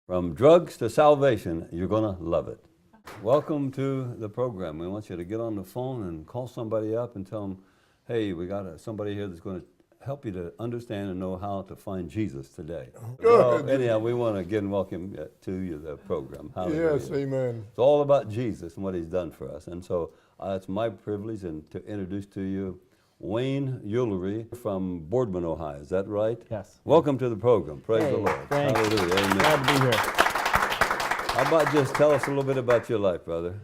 From drugs to salvation, you're going to love it. Welcome to the program. We want you to get on the phone and call somebody up and tell them, hey, we got somebody here that's going to help you to understand and know how to find Jesus today. Good. Well, anyhow, we want to again welcome to you the program. Hallelujah. Yes, amen. It's all about Jesus and what he's done for us. And so it's my privilege to introduce to you Wayne Ulery from Boardman, Ohio. Is that right? Yes. Welcome to the program. Praise the Lord. Thanks. Hallelujah. Amen. Glad to be here. How about just tell us a little bit about your life, brother?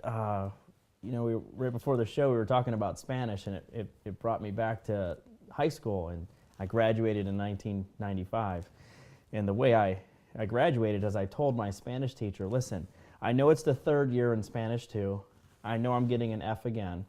Right before the show, we were talking about Spanish, and it brought me back to high school, and I graduated in 1995. And the way I graduated is I told my Spanish teacher, listen, I know it's the third year in Spanish too. I know I'm getting an F again.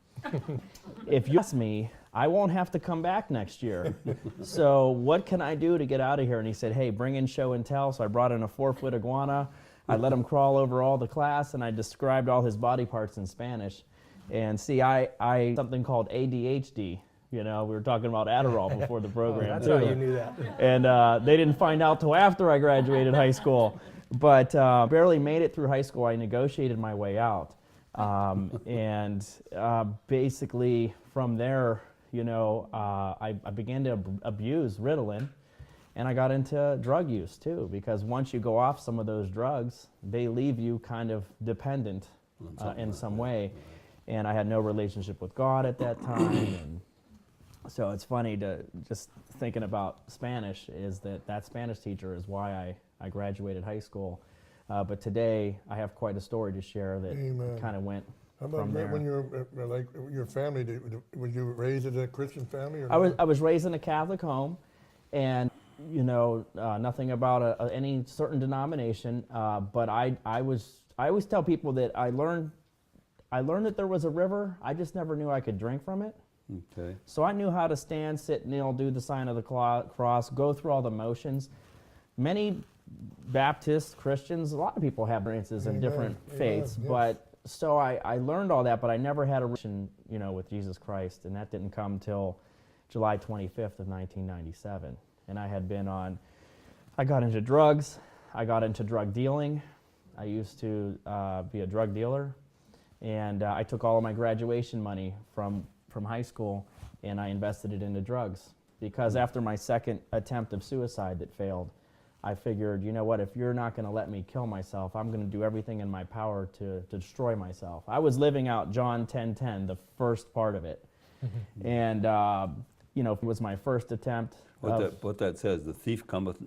If you ask me, I won't have to come back next year. So what can I do to get out of here? And he said, hey, bring in show and tell. So I brought in a 4-foot iguana. I let him crawl over all the class, and I described all his body parts in Spanish. And see, I something called ADHD. You know, we were talking about Adderall before the program. That's how you knew that. And they didn't find out till after I graduated high school. But barely made it through high school. I negotiated my way out. Basically from there, I began to abuse Ritalin. And I got into drug use too, because once you go off some of those drugs, they leave you kind of dependent in some way. And I had no relationship with God at that time. And so it's funny to just thinking about Spanish is that Spanish teacher is why I graduated high school. But today I have quite a story to share that kind of went How about from there. when you were like your family? Were you raised in a Christian family? Or I was raised in a Catholic home, and nothing about any certain denomination. But I always tell people that I learned that there was a river. I just never knew I could drink from it. Okay. So I knew how to stand, sit, kneel, do the sign of the cross, go through all the motions. Many Baptist Christians, a lot of people have experiences in different faiths, yes. but so I learned all that, but I never had a relation, with Jesus Christ, and that didn't come till July 25th of 1997. And I got into drugs, I got into drug dealing. I used to be a drug dealer, and I took all of my graduation money from high school and I invested it into drugs. Because after my second attempt of suicide that failed, I figured, you know what, if you're not going to let me kill myself, I'm going to do everything in my power to destroy myself. I was living out John 10:10, the first part of it. And, it was my first attempt. What that says, the thief cometh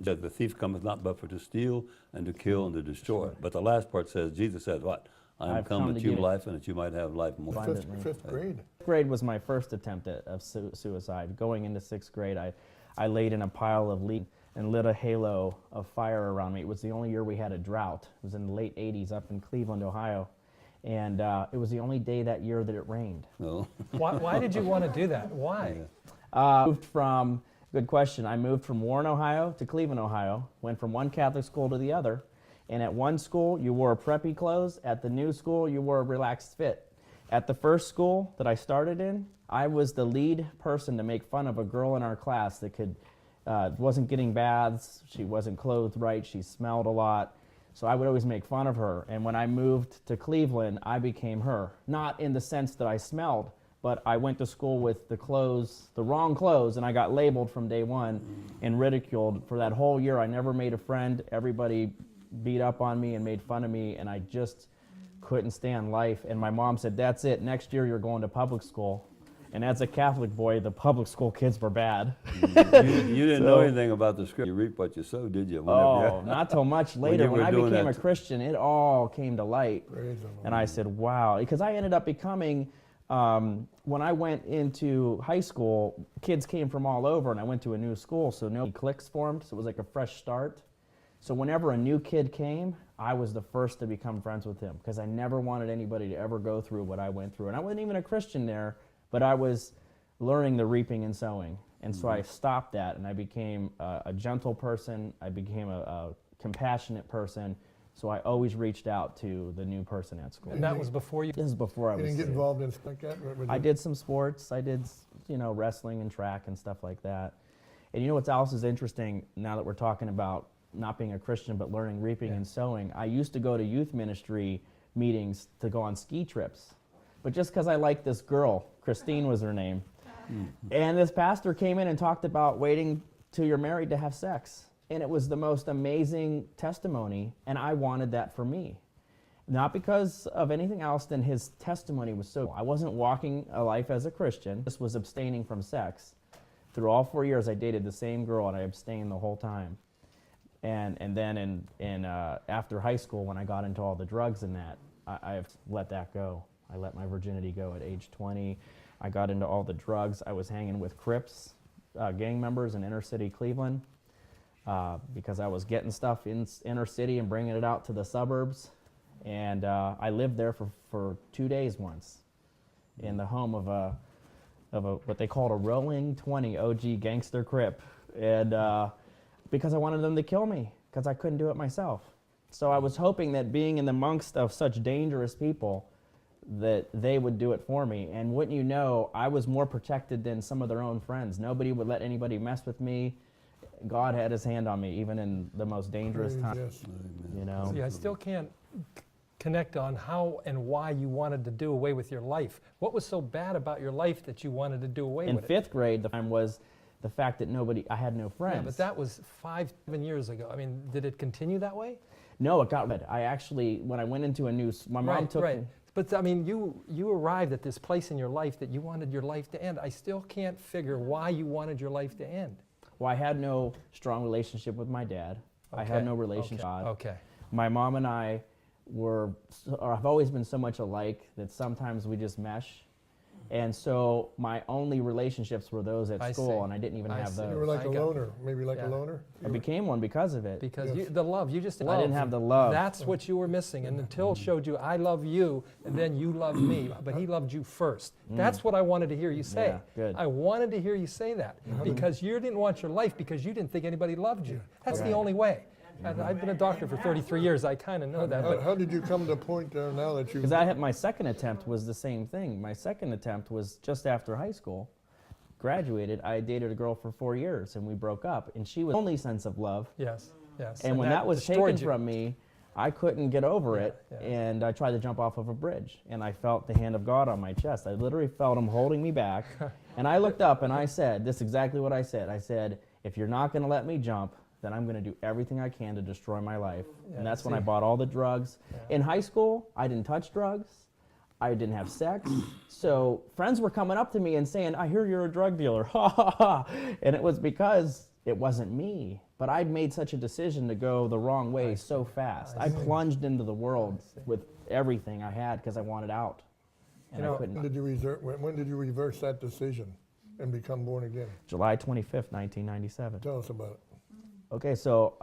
not but for to steal and to kill and to destroy. But the last part says, Jesus says what? I am come that you life and that you might have life more. Fifth grade. Fifth grade was my first attempt of suicide. Going into sixth grade, I laid in a pile of leaves and lit a halo of fire around me. It was the only year we had a drought. It was in the late 80s up in Cleveland, Ohio. And it was the only day that year that it rained. No. Why did you want to do that? Why? Good question. I moved from Warren, Ohio to Cleveland, Ohio. Went from one Catholic school to the other. And at one school, you wore preppy clothes. At the new school, you wore a relaxed fit. At the first school that I started in, I was the lead person to make fun of a girl in our class that wasn't getting baths. She wasn't clothed right. She smelled a lot. So I would always make fun of her. And when I moved to Cleveland, I became her. Not in the sense that I smelled, but I went to school with the wrong clothes, and I got labeled from day one and ridiculed. For that whole year, I never made a friend. Everybody beat up on me and made fun of me, and I just couldn't stand life. And my mom said, that's it, next year you're going to public school. And as a Catholic boy, the public school kids were bad. You didn't know anything about the script. You reap what you sow, did you? Not till much later. When I became a Christian, it all came to light. And I said, wow. Because I ended up becoming, when I went into high school, kids came from all over, and I went to a new school, so no cliques formed, so it was like a fresh start. So whenever a new kid came, I was the first to become friends with him, because I never wanted anybody to ever go through what I went through. And I wasn't even a Christian there, but I was learning the reaping and sowing. And so I stopped that, and I became a gentle person. I became a compassionate person. So I always reached out to the new person at school. And that was before you... This is before I was... You didn't get involved in stuff like that? I did some sports. I did, wrestling and track and stuff like that. And you know what else is interesting now that we're talking about not being a Christian, but learning reaping and sowing, I used to go to youth ministry meetings to go on ski trips. But just because I liked this girl, Christine was her name, and this pastor came in and talked about waiting till you're married to have sex. And it was the most amazing testimony, and I wanted that for me. Not because of anything else than his testimony was so. I wasn't walking a life as a Christian. This was abstaining from sex. Through all 4 years, I dated the same girl, and I abstained the whole time. And then after high school, when I got into all the drugs and that, I've let that go. I let my virginity go at age 20. I got into all the drugs. I was hanging with Crips, gang members in inner city Cleveland, because I was getting stuff in inner city and bringing it out to the suburbs. And I lived there for 2 days once in the home of a what they called a rolling 20 OG gangster Crip. And because I wanted them to kill me, because I couldn't do it myself. So I was hoping that being in the amongst of such dangerous people, that they would do it for me. And wouldn't you know, I was more protected than some of their own friends. Nobody would let anybody mess with me. God had his hand on me, even in the most dangerous times. Yes. You know? See, I still can't connect on how and why you wanted to do away with your life. What was so bad about your life that you wanted to do away In with it? fifth grade, the time was the fact that I had no friends. Yeah, but that was 5-7 years ago. I mean, did it continue that way? No, it got rid. I actually, when I went into a new, my mom took me. But I mean, you arrived at this place in your life that you wanted your life to end. I still can't figure why you wanted your life to end. Well, I had no strong relationship with my dad. I had no relationship. Okay. My mom and I have always been so much alike that sometimes we just mesh. And so my only relationships were those at school, and I didn't even have those. You were like a loner, maybe like a loner? I became one because of it. Because Yes. the love, you just I didn't have the love. That's what you were missing. And until showed you, I love you, and then you love me, but he loved you first. That's what I wanted to hear you say. Yeah, good. I wanted to hear you say that because you didn't want your life because you didn't think anybody loved you. That's the only way. And I've been a doctor for 33 years. I kind of know that. But How did you come to the point now that you... Because my second attempt was the same thing. My second attempt was just after high school. Graduated, I dated a girl for 4 years, and we broke up. And she was the only sense of love. yes. And when that was taken from me, I couldn't get over it, yeah. and I tried to jump off of a bridge, and I felt the hand of God on my chest. I literally felt him holding me back, and I looked up and I said, this is exactly what I said. I said, if you're not going to let me jump, then I'm going to do everything I can to destroy my life. Yeah, and that's when I bought all the drugs. Yeah. In high school, I didn't touch drugs. I didn't have sex. So friends were coming up to me and saying, I hear you're a drug dealer. Ha ha ha. And it was because it wasn't me. But I'd made such a decision to go the wrong way so fast. I plunged into the world with everything I had because I wanted out. And I couldn't. When did you reverse that decision and become born again? July 25th, 1997. Tell us about it. Okay, so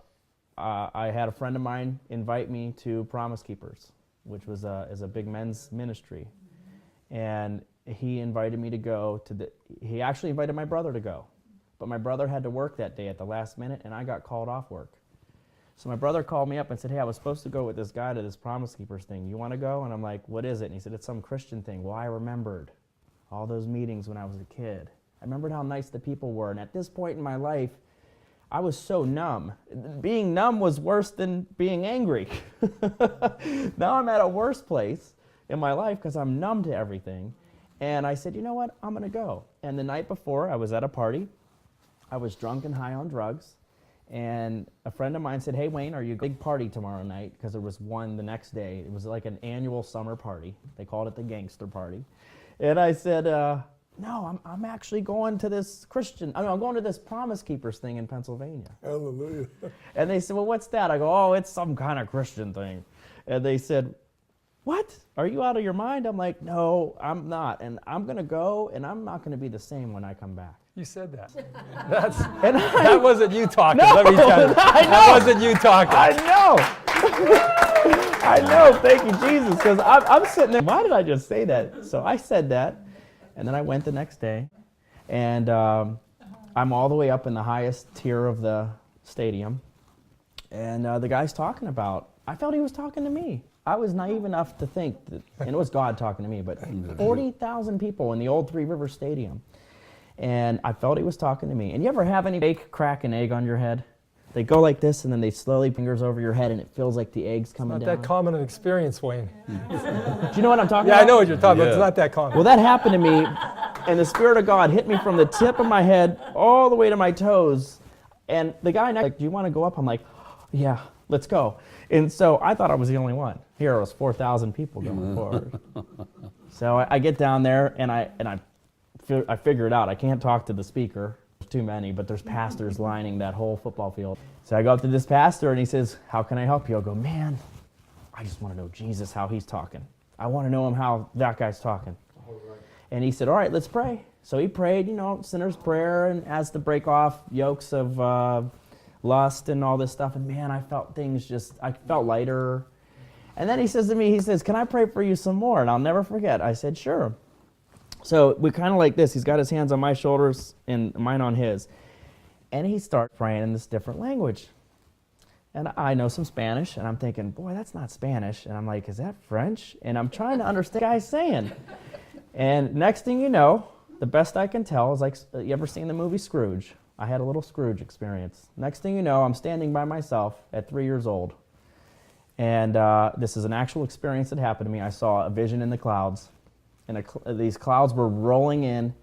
I had a friend of mine invite me to Promise Keepers, which is a big men's ministry. And he invited me to go to he actually invited my brother to go. But my brother had to work that day at the last minute, and I got called off work. So my brother called me up and said, hey, I was supposed to go with this guy to this Promise Keepers thing. You want to go? And I'm like, what is it? And he said, it's some Christian thing. Well, I remembered all those meetings when I was a kid. I remembered how nice the people were. And at this point in my life, I was so numb. Being numb was worse than being angry. Now I'm at a worse place in my life because I'm numb to everything. And I said, you know what? I'm going to go. And the night before, I was at a party. I was drunk and high on drugs. And a friend of mine said, hey, Wayne, are you going to a big party tomorrow night? Because there was one the next day. It was like an annual summer party. They called it the gangster party. And I said, no, I'm actually going to this I'm going to this Promise Keepers thing in Pennsylvania. Hallelujah. And they said, well, what's that? I go, oh, it's some kind of Christian thing. And they said, what? Are you out of your mind? I'm like, no, I'm not. And I'm going to go, and I'm not going to be the same when I come back. You said that. That wasn't you talking. No, Let me tell you. I know. That wasn't you talking. I know. I know. Thank you, Jesus. Because I'm sitting there. Why did I just say that? So I said that. And then I went the next day. And I'm all the way up in the highest tier of the stadium. And the guy's talking about, I felt he was talking to me. I was naive enough to think that, and it was God talking to me, but 40,000 people in the old Three River Stadium. And I felt he was talking to me. And you ever have any fake crack an egg on your head? They go like this, and then they slowly fingers over your head, and it feels like the eggs coming Not down. that common an experience, Wayne. Do you know what I'm talking Yeah, about? I know what you're talking about. It's Yeah. not that common. Well, that happened to me, and the Spirit of God hit me from the tip of my head all the way to my toes. And the guy next, like, do you want to go up? I'm like, yeah, let's go. And so I thought I was the only one. Here was 4,000 people going forward. So I get down there, and I figure it out. I can't talk to the speaker. There's too many, but there's pastors lining that whole football field. So I go up to this pastor, and he says, how can I help you? I go, man, I just want to know Jesus, how he's talking. I want to know him how that guy's talking. And he said, all right, let's pray. So he prayed, sinner's prayer, and as to break off yokes of lust and all this stuff. And man, I felt I felt lighter. And then he says to me, he says, can I pray for you some more? And I'll never forget. I said, sure. So we kind of like this. He's got his hands on my shoulders and mine on his. And he starts praying in this different language. And I know some Spanish, and I'm thinking, boy, that's not Spanish. And I'm like, is that French? And I'm trying to understand what the guy's saying. And next thing you know, the best I can tell is like, you ever seen the movie Scrooge? I had a little Scrooge experience. Next thing you know, I'm standing by myself at 3 years old. And this is an actual experience that happened to me. I saw a vision in the clouds. And these clouds were rolling in,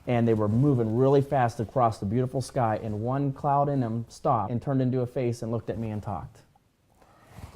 and they were moving really fast across the beautiful sky. And one cloud in them stopped and turned into a face and looked at me and talked.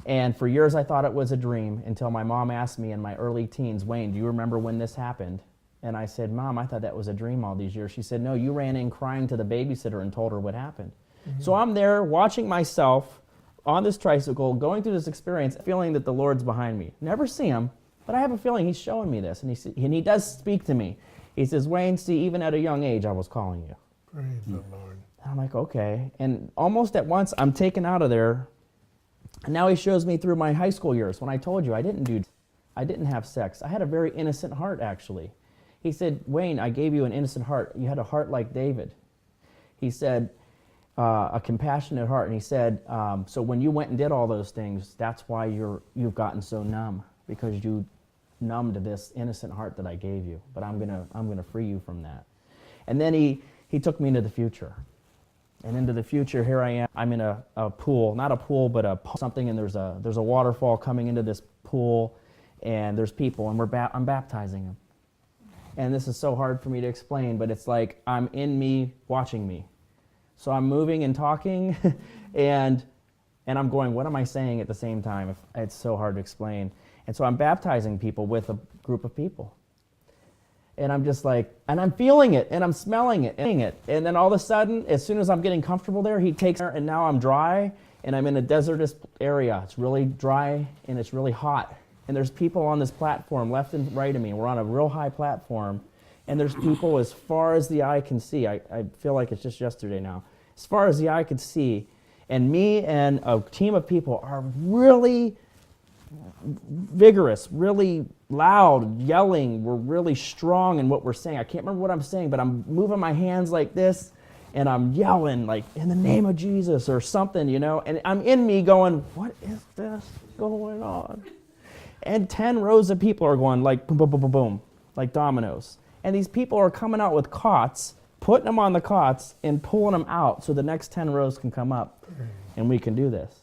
And for years I thought it was a dream until my mom asked me in my early teens, Wayne, do you remember when this happened? And I said, Mom, I thought that was a dream all these years. She said, no, you ran in crying to the babysitter and told her what happened. Mm-hmm. So I'm there watching myself on this tricycle, going through this experience, feeling that the Lord's behind me. Never see him, but I have a feeling he's showing me this. And he does speak to me. He says, Wayne, see, even at a young age, I was calling you. Praise the Lord. And I'm like, okay. And almost at once, I'm taken out of there. And now he shows me through my high school years. When I told you I didn't have sex. I had a very innocent heart, actually. He said, Wayne, I gave you an innocent heart. You had a heart like David. He said, a compassionate heart. And he said, so when you went and did all those things, that's why you've gotten so numb, because you numbed this innocent heart that I gave you. But I'm gonna free you from that. And then he took me into the future. And into the future, here I am. I'm in a pool, not a pool, but something, and there's a waterfall coming into this pool, and there's people, and I'm baptizing them. And this is so hard for me to explain, but it's like I'm in me watching me. So I'm moving and talking, and I'm going, what am I saying at the same time? It's so hard to explain. And so I'm baptizing people with a group of people. And I'm just like, and I'm feeling it, and I'm smelling it, and then all of a sudden, as soon as I'm getting comfortable there, he takes her, and now I'm dry, and I'm in a desertous area. It's really dry, and it's really hot. And there's people on this platform left and right of me. We're on a real high platform, and there's people as far as the eye can see. I feel like it's just yesterday now. As far as the eye could see, and me and a team of people are really vigorous, really loud, yelling. We're really strong in what we're saying. I can't remember what I'm saying, but I'm moving my hands like this, and I'm yelling like, in the name of Jesus or something, and I'm in me going, what is this going on? And 10 rows of people are going like boom, boom, boom, boom, boom, like dominoes. And these people are coming out with cots, putting them on the cots and pulling them out so the next 10 rows can come up and we can do this.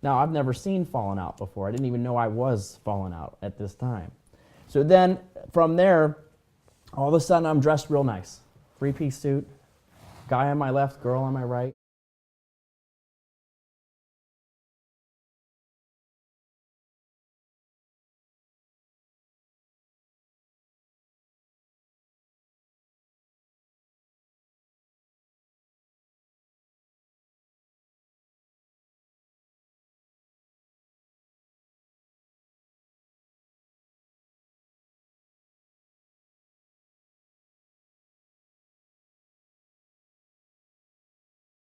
Now, I've never seen falling out before. I didn't even know I was falling out at this time. So then from there, all of a sudden I'm dressed real nice. 3-piece suit, guy on my left, girl on my right.